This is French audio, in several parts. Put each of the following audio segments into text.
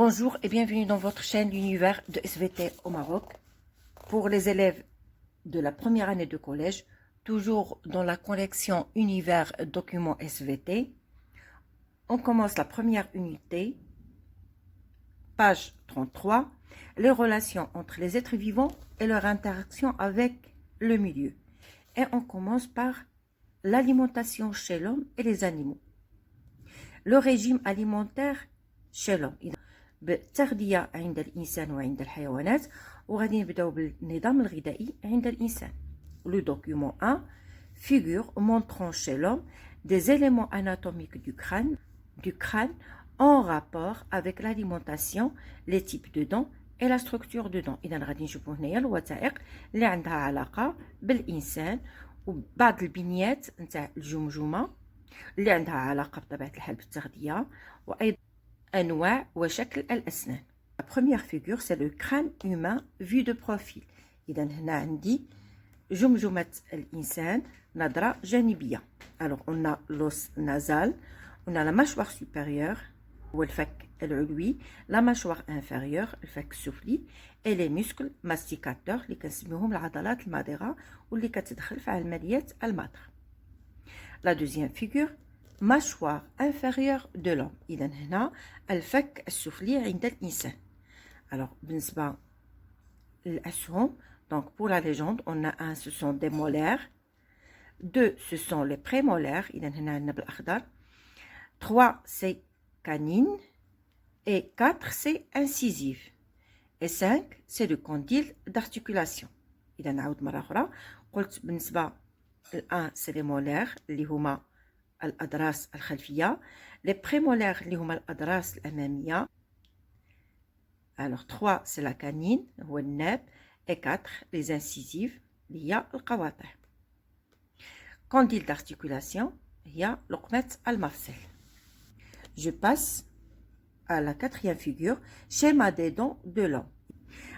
Bonjour et bienvenue dans votre chaîne L'univers de SVT au Maroc. Pour les élèves de la première année de collège, toujours dans la collection Univers Documents SVT, on commence la première unité, page 33, les relations entre les êtres vivants et leur interaction avec le milieu. Et on commence par l'alimentation chez l'homme et les animaux. Le régime alimentaire chez l'homme. بالتغذية عند الإنسان وعند الحيوانات وغادي نبداو بالنظام الغذائي عند الإنسان. Le document 1 figure montrant chez l'homme des éléments anatomiques du crâne en rapport avec l'alimentation, les types de dents et la structure de dents. إذا غادي نشوفوا هنايا الوثائق اللي عندها علاقة بالإنسان وبعض البنيات نتاع الجمجمة اللي عندها علاقة بطبيعة الحال بالتغذية وأيضا أنواع وشكل الأسنان. La première figure c'est le crâne humain vu de profil. إذا هنا عندي جمجمة الإنسان نظرة جانبية. Alors on a l'os nasal, on a la mâchoire supérieure هو الفك العلوي, la mâchoire inférieure الفك السفلي et les muscles masticateurs اللي كنسميوهم العضلات الماضغة واللي كتدخل في عملية المضغ. La deuxième figure mâchoire inférieure de l'homme. إذا هنا الفك السفلي عند الإنسان. Alors بالنسبة للأسهم, donc pour la légende, on a un, ce sont des molaires. 2, ce sont les prémolaires. إذا هنا عندنا بالأخضر. 3, c'est canine. Et 4, c'est incisive. Et 5, c'est le condyle d'articulation. إذا نعاود مرة أخرى. قلت بالنسبة ل1, c'est les molaires اللي هما الأضراس الخلفية. Les prémolaires اللي هما الأضراس الأمامية. Alors 3 c'est la canine هو الناب et 4 les incisives اللي هي القواطع. Condyle d'articulation هي لقمة المفصل. Je passe à la quatrième figure, schéma des dents de l'homme.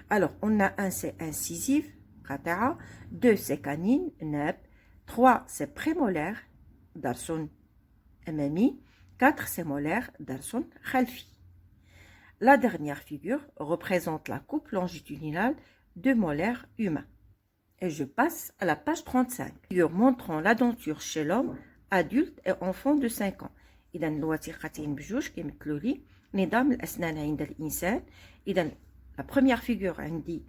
Alors on a un c'est incisive قاطعة, 2 c'est canine ناب, 3 c'est prémolaire درس أمامي, 4 c'est molaire درس خلفي. La dernière figure représente la coupe longitudinale de molaires humains. Et je passe à la page 35. Figure montrant la denture chez l'homme, adulte et enfant de 5 ans. إذا الوثيقتين بجوج كيمثلوا لي نظام الأسنان عند الإنسان. إذا la première figure عندي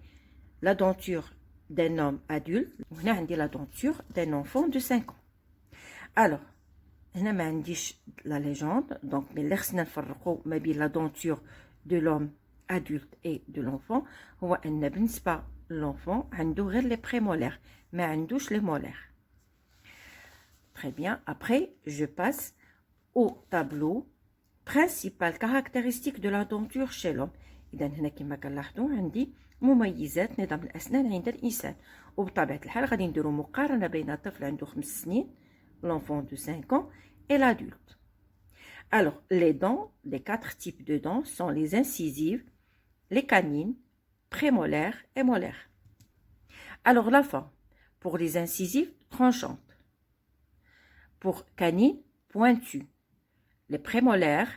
la denture d'un homme adulte وهنا عندي la denture d'un enfant de 5 ans. Alors هنا ما عنديش la légende, donc mais اللي خصنا نفرقوا ما بين la denture de l'homme adulte et de l'enfant هو أن بالنسبة l'enfant عنده غير les prémolaires ما عندوش les molaires. Très bien, après je passe au tableau principal caractéristique de la denture chez l'homme. إذا هنا كما كنلاحظوا عندي مميزات نظام الأسنان عند الإنسان, وبطبيعة الحال غادي نديرو مقارنة بين طفل عنده 5 سنين, l'enfant de 5 ans, et l'adulte. Alors, les dents, les 4 types de dents sont les incisives, les canines, prémolaires et molaires. Alors, la forme, pour les incisives, tranchante. Pour canines, pointues. Les prémolaires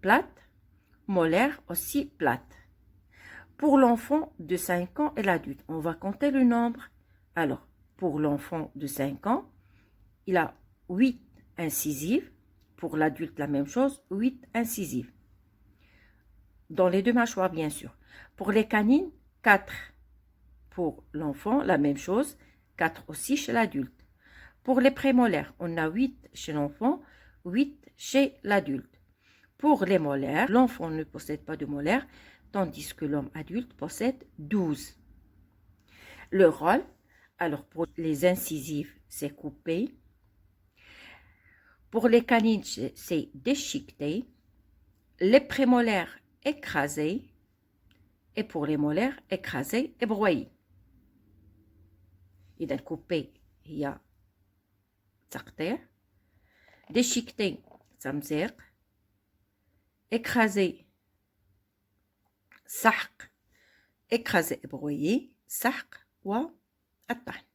plates, molaires aussi plates. Pour l'enfant de 5 ans et l'adulte, on va compter le nombre. Alors, pour l'enfant de 5 ans, il a 8 incisives. Pour l'adulte, la même chose, 8 incisives. Dans les deux mâchoires, bien sûr. Pour les canines, 4. Pour l'enfant, la même chose, 4 aussi chez l'adulte. Pour les prémolaires, on a 8 chez l'enfant, 8 chez l'adulte. Pour les molaires, l'enfant ne possède pas de molaires, tandis que l'homme adulte possède 12. Le rôle, alors pour les incisives, c'est coupé. Pour les canines, c'est déchiqueté. Les prémolaires, écrasé. Et pour les molaires, écrasé et broyé. إذا coupé هي تقطيع, déchiqueté تمزيق, écrasé سحق, écrasé et broyé, سحق والطحن.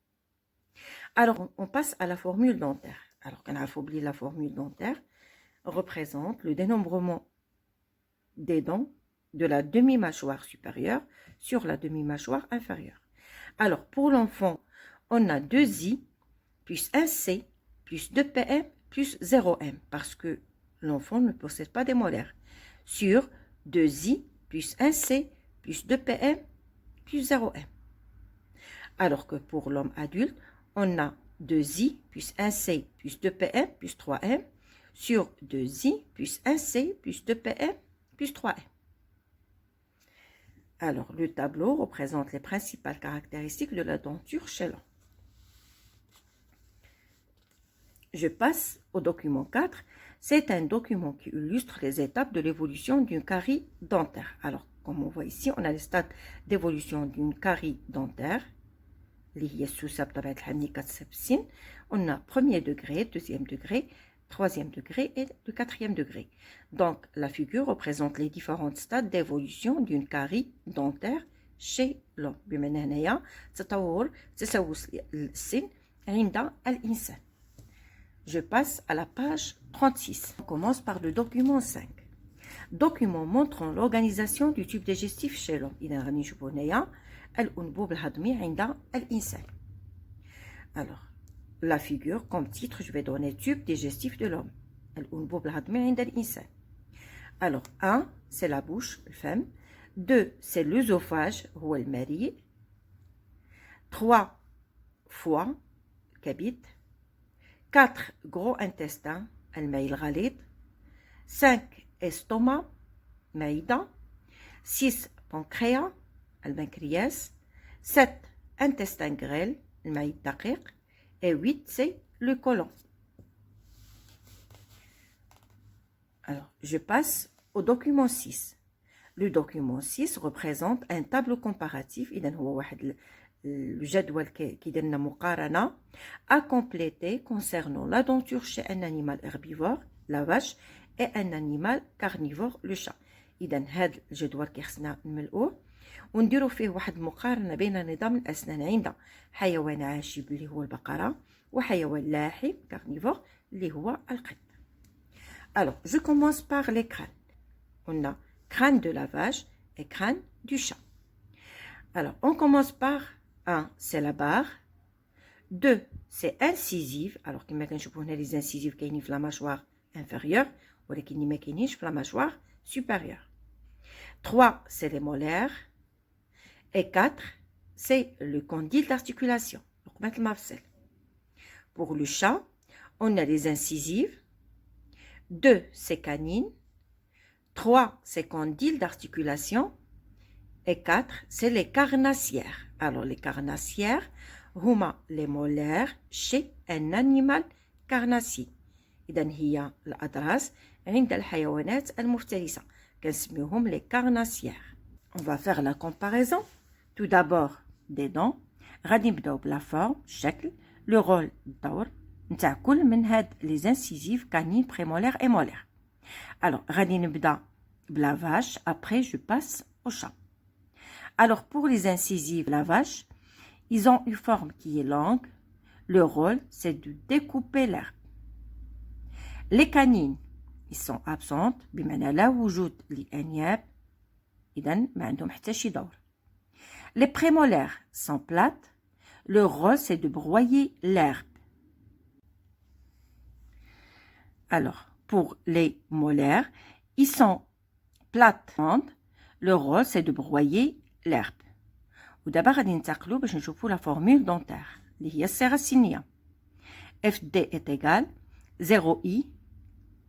Alors on passe à la formule dentaire. Alors qu'on a oublié la formule dentaire, représente le dénombrement des dents de la demi-mâchoire supérieure sur la demi-mâchoire inférieure. Alors, pour l'enfant, on a 2i plus 1c plus 2pm plus 0m parce que l'enfant ne possède pas des molaires sur 2i plus 1c plus 2pm plus 0m. Alors que pour l'homme adulte, on a 2i plus 1c plus 2pm plus 3m sur 2i plus 1c plus 2pm plus 3m. Alors, le tableau représente les principales caractéristiques de la denture chez l'homme. Je passe au document 4. C'est un document qui illustre les étapes de l'évolution d'une carie dentaire. Alors, comme on voit ici, on a les stades d'évolution d'une carie dentaire. On a premier degré, deuxième degré, troisième degré et le quatrième degré. Donc, la figure représente les différents stades d'évolution d'une carie dentaire chez l'homme. Je passe à la page 36. On commence par le document 5. Document montrant l'organisation du tube digestif chez l'homme. Alors, la figure, comme titre, je vais donner tube digestif de l'homme. Alors, 1, c'est la bouche, le femme. 2, c'est l'œsophage, 3, foie, kabit. 4, gros intestin, 5, estomac, maïda. 6, pancréas, البنكرياس. 7, intestin grêle, المعدة الدقيق. Et 8, c'est le côlon. Alors, je passe au document 6. Le document 6 représente un tableau comparatif. إذن هو واحد الجدول كيدير لنا مقارنة à compléter concernant la denture chez un animal herbivore, la vache, et un animal carnivore, le chat. إذن هذا الجدول كيخصنا نملؤوه ونديروا فيه واحد المقارنة بين نظام الأسنان عند حيوان عاشب اللي هو البقرة وحيوان لاحم carnivore اللي هو القط. Alors, je commence par les crânes. On a crâne de la vache et crâne du chat. Alors, on commence par 1, c'est la barre. 2, c'est incisive. Alors, كما كنشوفوا هنا les incisives كاينين في la mâchoire inférieure ولكن ما كاينينش في la mâchoire supérieure. 3, c'est les molaires. Et 4, c'est le condyle d'articulation. Pour le chat, on a les incisives. 2, c'est canines. 3, c'est condyle d'articulation. Et 4, c'est les carnassières. Alors, les carnassières, هما les molaires chez un animal carnassier. إذن هي الأضراس عند الحيوانات المفترسة. كنسميوهم les carnassières. On va faire la comparaison. Tout d'abord, des dents. غادي نبداو بلا فورم الشكل لو رول الدور نتاع كل من هاد les incisives canines prémolaires et molaires. Alors غادي نبدا بلا vache, après je passe au chat. Alors pour les incisives la vache, ils ont une forme qui est longue. Le rôle c'est de découper l'herbe. Les canines ils sont absentes بمعنى لا وجود لأنياب إذن ما عندهم حتى شي دور. Les prémolaires sont plates. Leur rôle, c'est de broyer l'herbe. Alors, pour les molaires, ils sont plates. Leur rôle, c'est de broyer l'herbe. ودابا غادي ننتقلوا باش نشوفوا la formule dentaire اللي هي الصيغة السنية. FD est égal 0I,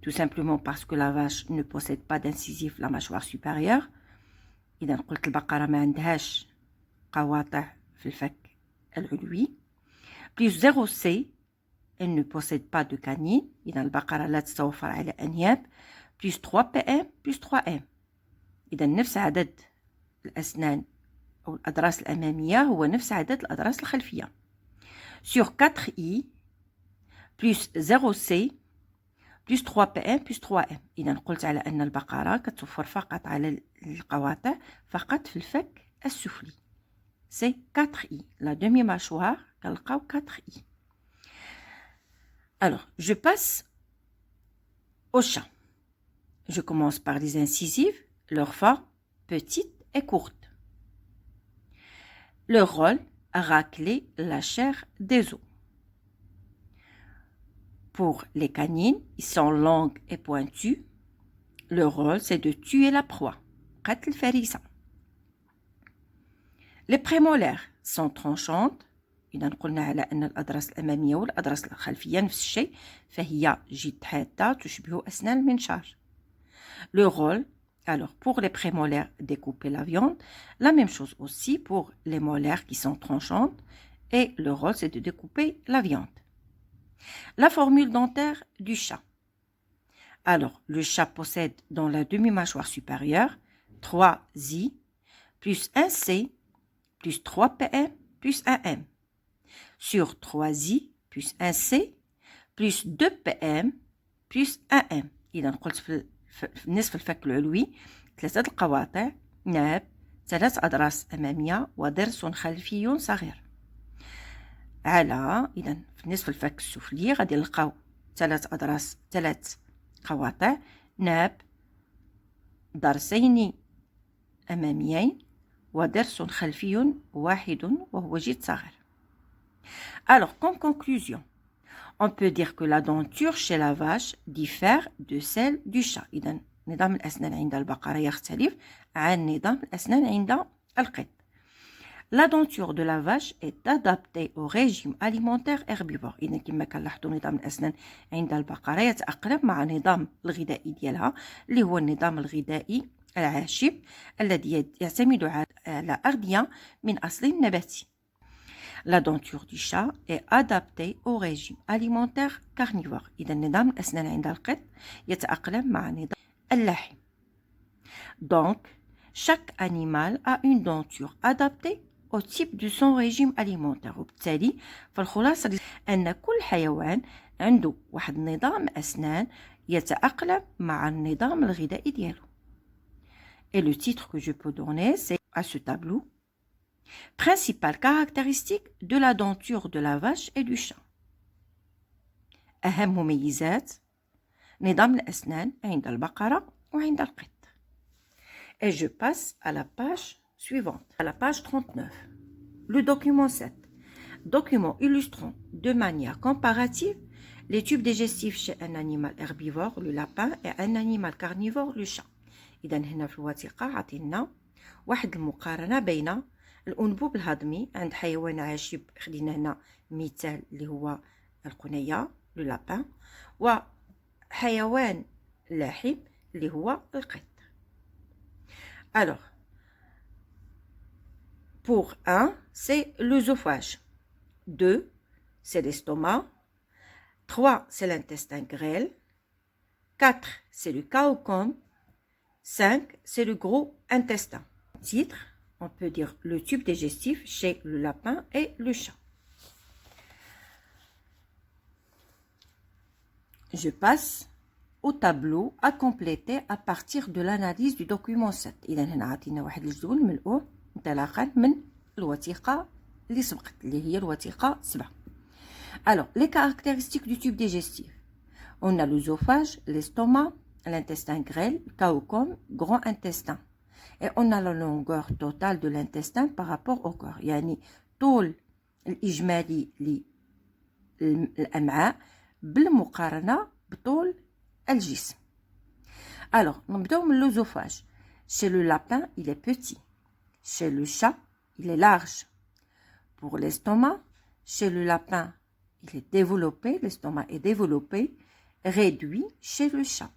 tout simplement parce que la vache ne possède pas d'incisif la mâchoire supérieure. إذا قلت البقرة ما عندهاش قواطع في الفك العلوي. Plus 0C, elle ne possède pas de canine. إذا البقرة لا تتوفر على أنياب. Plus 3PM plus 3M. إذا نفس عدد الأسنان أو الأضراس الأمامية هو نفس عدد الأضراس الخلفية. Sur 4I, plus 0C, plus 3PM plus 3M. إذا قلت على أن البقرة كتوفر فقط على القواطع فقط في الفك السفلي. C'est 4i. La demi-mâchoire, 4i. Alors, je passe au chat. Je commence par les incisives, leur forme petite et courte. Leur rôle, racler la chair des os. Pour les canines, ils sont longues et pointues. Leur rôle, c'est de tuer la proie. قتل الفريسة. Les prémolaires sont tranchantes. إذا قلنا على أن الأضراس الأمامية والأضراس الخلفية نفس الشيء، فهي جد حادة تشبه أسنان المنشار. Le rôle, alors pour les prémolaires, découper la viande. La même chose aussi pour les molaires qui sont tranchantes. Et le rôle, c'est de découper la viande. La formule dentaire du chat. Alors, le chat possède dans la demi-mâchoire supérieure 3 I, plus un C, plus 3 PM, plus un M. Sur 3 I, plus un C, plus 2 PM, plus un M. إذا قلت في نصف الفك العلوي 3 القواطع، ناب، 3 أضراس أمامية وضرس خلفي صغير. على إذا في نصف الفك السفلي غادي نلقاو 3 أضراس، 3 قواطع، ناب، ضرسين أماميين وضرس خلفي واحد وهو جد صغير. Alors, comme conclusion, on peut dire que la denture chez la vache diffère de celle du chat. إذا نظام الأسنان عند البقرة يختلف عن نظام الأسنان عند القط. La denture de la vache est adaptée au régime alimentaire herbivore. إذا كما كنلاحظوا نظام الأسنان عند البقرة يتأقلم مع النظام الغذائي ديالها اللي هو النظام الغذائي العاشب الذي يعتمد على أغذية من أصل نباتي. La denture du chat est adaptée au régime alimentaire carnivore. إذا نظام الأسنان عند القط يتأقلم مع نظام اللحم. Donc, chaque animal a une denture adaptée au type de son régime alimentaire. وبالتالي فالخلاصة أن كل حيوان عنده واحد نظام أسنان يتأقلم مع النظام الغذائي ديالو. Et le titre que je peux donner, c'est à ce tableau: principales caractéristiques de la denture de la vache et du chat. أهم مميزات نظام الأسنان عند البقرة وعند القط. Et je passe à la page suivante, à la page 39. Le document 7. Document illustrant de manière comparative les tubes digestifs chez un animal herbivore, le lapin, et un animal carnivore, le chat. إذا هنا في الوثيقة عطينا واحد المقارنة بين الأنبوب الهضمي عند حيوان عاشب، خدينا هنا مثال اللي هو القنية لو لابان، وحيوان لاحم اللي هو القط. Alors, pour 1, c'est l'œsophage. 2, c'est l'estomac. 3, c'est l'intestin grêle. 4, c'est le caocone. 5, c'est le gros intestin. Titre, on peut dire le tube digestif chez le lapin et le chat. Je passe au tableau à compléter à partir de l'analyse du document 7. إذا هنا عطينا واحد الجدول ملؤوه انطلاقا من الوثيقة اللي سبقت اللي هي الوثيقة 7. Alors, les caractéristiques du tube digestif. On a l'œsophage, l'estomac, l'intestin grêle, le caocone, grand intestin. Et on a la longueur totale de l'intestin par rapport au corps. يعني طول الإجمالي للأمعاء بالمقارنة بطول الجسم. Alors, نبداو من l'œsophage. Chez le lapin, il est petit. Chez le chat, il est large. Pour l'estomac, chez le lapin, il est développé, l'estomac est développé, réduit chez le chat.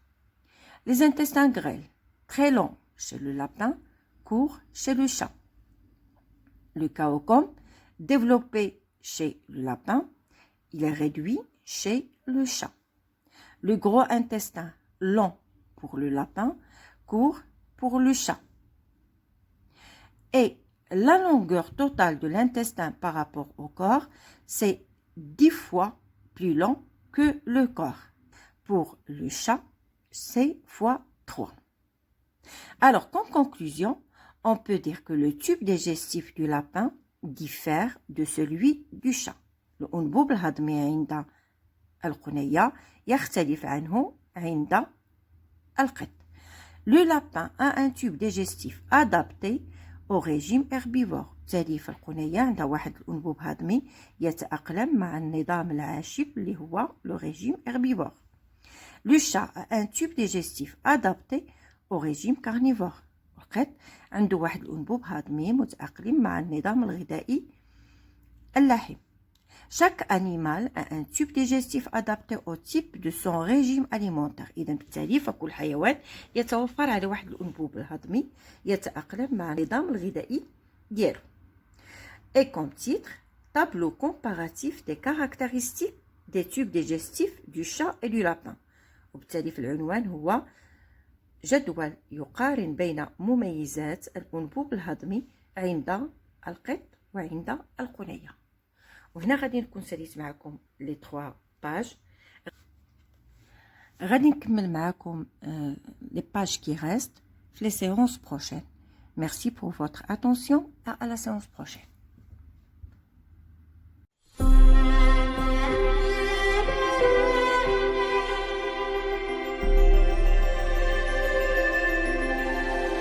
Les intestins grêles, très longs chez le lapin, courts chez le chat. Le caocone, développé chez le lapin, il est réduit chez le chat. Le gros intestin, long pour le lapin, court pour le chat. Et la longueur totale de l'intestin par rapport au corps, c'est 10 fois plus long que le corps. Pour le chat, c'est fois 3. Alors, comme conclusion, on peut dire que le tube digestif du lapin diffère de celui du chat. الأنبوب الهضمي عند القنية يختلف عنه عند القط. Le lapin a un tube digestif adapté au régime herbivore. بالتالي في القنية عندها واحد الأنبوب هضمي يتأقلم مع النظام العاشب اللي هو le régime herbivore. Le chat a un tube digestif adapté au régime carnivore. القط عنده واحد الأنبوب هضمي متأقلم مع النظام الغذائي اللاحم. Chaque animal a un tube digestif adapté au type de son régime alimentaire. إذا بالتالي فكل حيوان يتوفر على واحد الأنبوب الهضمي يتأقلم مع النظام الغذائي ديالو. Et comme titre, tableau comparatif des caractéristiques des tubes digestifs du chat et du lapin. وبالتالي في العنوان هو جدول يقارن بين مميزات الأنبوب الهضمي عند القط وعند القنية. وهنا غادي نكون ساليت معكم لي 3 باج. غادي نكمل معكم les pages qui restent في les séances prochaines. Merci pour votre attention et à la séance prochaine.